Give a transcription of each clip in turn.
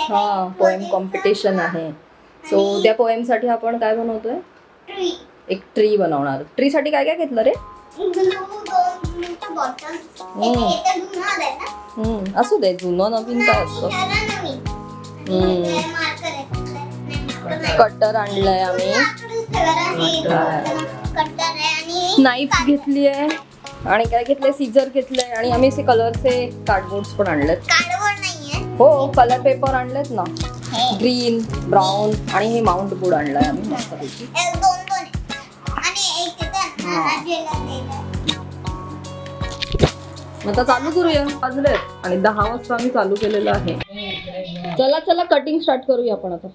हा poem competition आहे. So त्या पोएम साठी आपण काय बनवतोय? एक ट्री बनवणार. ट्री साठी काय काय घेतलं रे? असू दे, जुनं नवीन काय असतं. कटर आणलंय आम्ही, नाईफ घेतली आहे आणि काय घेतलंय, सीजर घेतलंय आणि आम्ही असे कलरचे कार्डबोर्ड्स पण आणलेत. हो, कलर पेपर आणलेत ना, ग्रीन, ब्राऊन आणि हे माउंट बोर्ड आणलाय आम्ही मस्तपैकी. आता चालू करूया. वाजलेत आणि 10 वाजता आम्ही चालू केलेलं आहे. चला चला कटिंग स्टार्ट करूया आपण आता.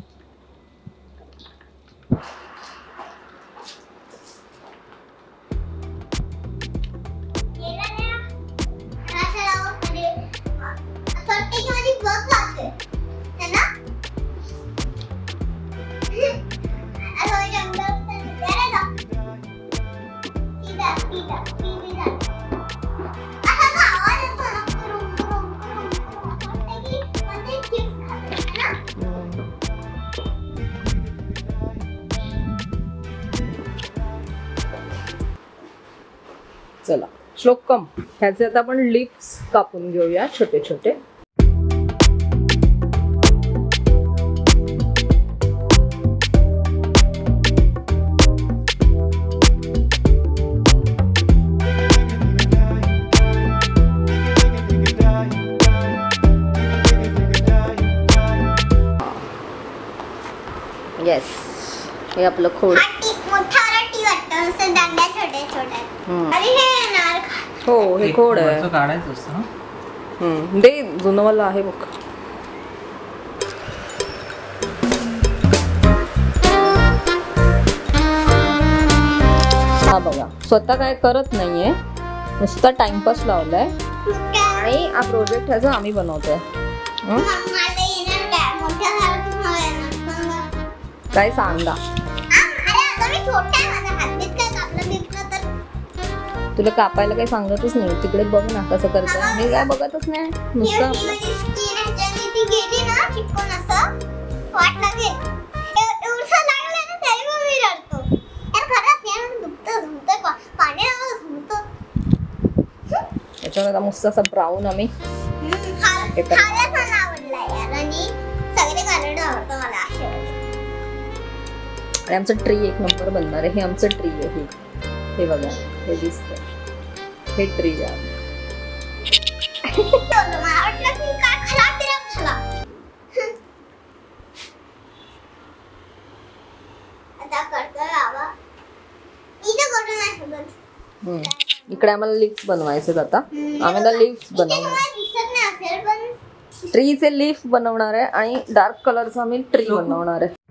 चला श्लोकम, ह्याचे आता आपण लिप्स कापून घेऊया छोटे छोटे. येस, हे आपलं खोड. हो, हे खोड आहे. काढायचं असतं. दे, जुनवाला आहे बघ. हा बघा, स्वतः काय करत नाहीये, नुसता टाइमपास लावलाय आणि हा प्रोजेक्ट ह्याचा आम्ही बनवतोय. काय सांगा, तुला कापायला काही सांगतच नाही. तिकडे बघ ना कसं करतोय. मी काय बघतच नाही, नुसतं त्याच्यावर मस्त असं ब्राऊन आम्ही. आणि आमचं ट्री एक नंबर बनणार आहे. हे आमचं ट्री आहे. हे बघा, हे दिसतंय, हे ट्री आहे. इकडे आम्हाला लिफ्ट बनवायचे. आता आम्हाला लिफ्ट बनवणार, ट्रीचे लिफ्ट बनवणार आहे आणि डार्क कलरचा आम्ही ट्री बनवणार आहे.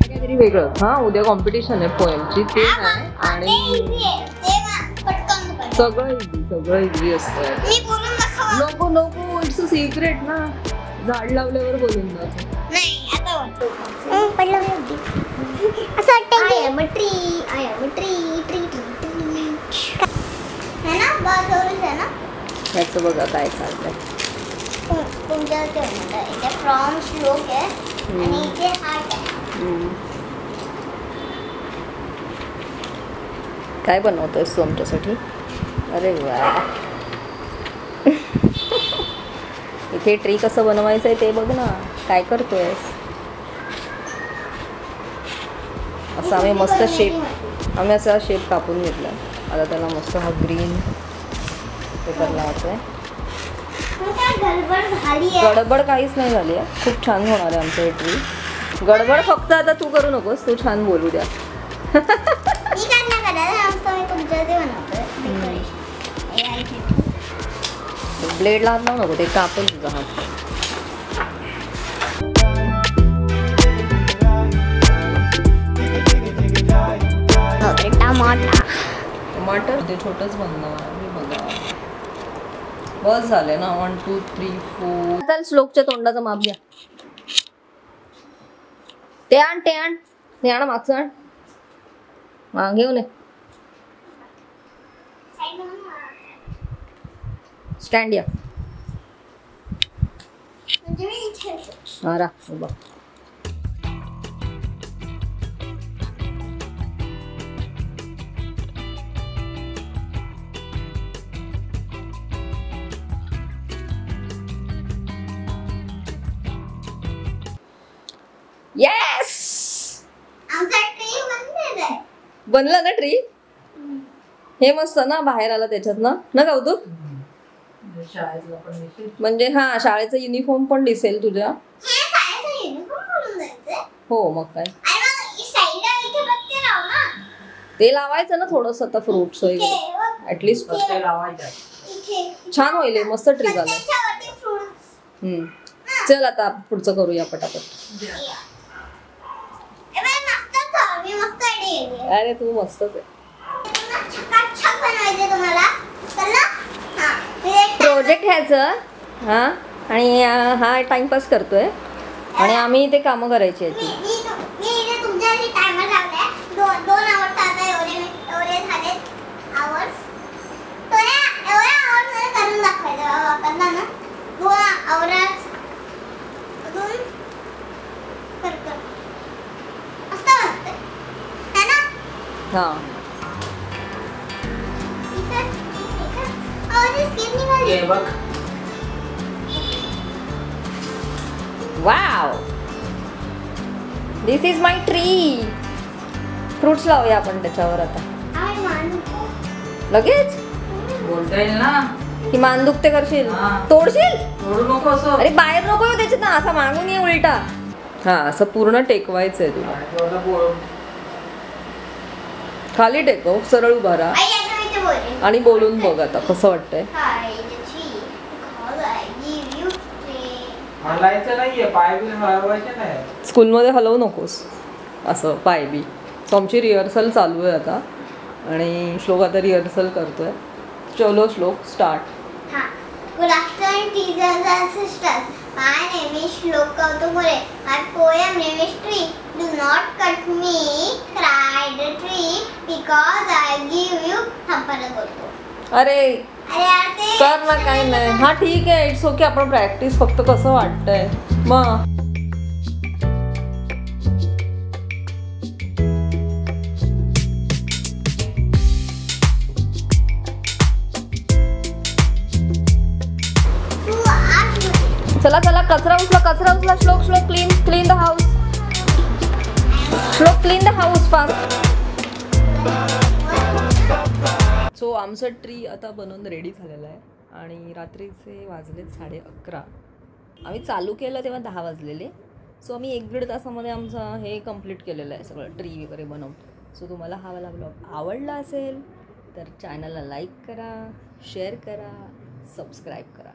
काहीतरी वेगळं. हा, उद्या कॉम्पिटिशन आहे पोएमची, ते नाही आणि सगळं इझी असतं. नको नको, इट्स अ सिक्रेट ना. झाड लावल्यावर बोलून जातो. ह्याचं बघा काय चाललंय. काय बनवतोयस तू आमच्यासाठी? अरे वा, इथे ट्री कसं बनवायचं आहे ते बघ ना. काय करतोयस? असं आम्ही मस्त शेप, आम्ही असा शेप कापून घेतला. आता त्याला मस्त हा ग्रीन पेपर लावायचा आहे. गडबड काहीच नाही झाली आहे, खूप छान होणार आहे आमचं हे ट्री. गडबड फक्त आता तू करू नकोस, तू छान बोलू द्या. ब्लेड लावत नको, ते कापेल तुझा हात. टमाटर ते छोटंच बनणार आहे बघा. बस झाले ना 1 2 3 4. चल श्लोकच्या तोंडाचं माप घ्या. ते आण मागचं आण. हा घेऊन ये. स्टँड या. हा रा उभा. येस बनला ना ट्री. हे मस्त ना बाहेर आला त्याच्यात ना कौतुक. म्हणजे हा शाळेचा युनिफॉर्म पण दिसेल तुझ्या. हो मग काय ते लावायचं ना थोडस आता फ्रुट्स वगैरे ऍटलीस्ट छान होईल. मस्त ट्री झालाय. चल आता पुढचं करूया पटापट. अरे तू मस्तच आहे. प्रोजेक्ट घ्यायचं हा आणि हा टाइमपास करतोय आणि आम्ही ते कामं करायची आहेत. हा wow this is my tree. Fruits लावूया आपण त्याच्यावर आता लगेच. बोलता येईल ना की मान दुखते करशील. तोडशील. तोडू नको असं. अरे बाहेर नको येऊ त्याच्यात ना. असा मागून ये उलटा. हा असं पूर्ण टेकवायचंय तुला. खाली टेकव सरळ उभा राहा आणि बोलून बघ आता कसं वाटतंय. स्कूलमध्ये हलवू नकोस असं पाय बी. सो आमची रिहर्सल चालू आहे आता आणि श्लोक आता रिहर्सल करतोय. चलो श्लोक start. Good afternoon, teachers and sisters. My name is Shlok Kautumure. My poem name is Tree. Do not cut me, cried the tree, because I give you थंपाला बोलतो. अरे कर ना काही नाही. हा ठीक आहे इट्स ओके. आपण प्रॅक्टिस फक्त कसं वाटतंय मग. चला चला कचरा उचला श्लोक क्लीन द हाऊस. श्लोक clean the house fast. So आमचं ट्री आता बनवून रेडी झालेलं आहे आणि रात्रीचे वाजलेत 11:30. आम्ही चालू केलं तेव्हा 10 वाजलेले. सो आम्ही 1-1.5 तासामध्ये आमचं हे कम्प्लीट केलेलं आहे सगळं ट्री वगैरे बनवून. सो तुम्हाला हा वाला ब्लॉग आवडला असेल तर चॅनलला लाईक करा, शेअर करा, सबस्क्राईब करा.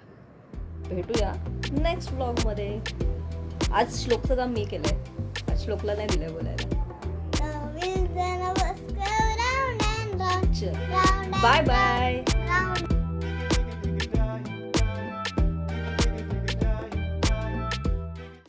भेटूया नेक्स्ट ब्लॉगमध्ये. आज श्लोकचं काम मी केलंय. आज श्लोकला नाही दिलंय बोलायला. Bye bye.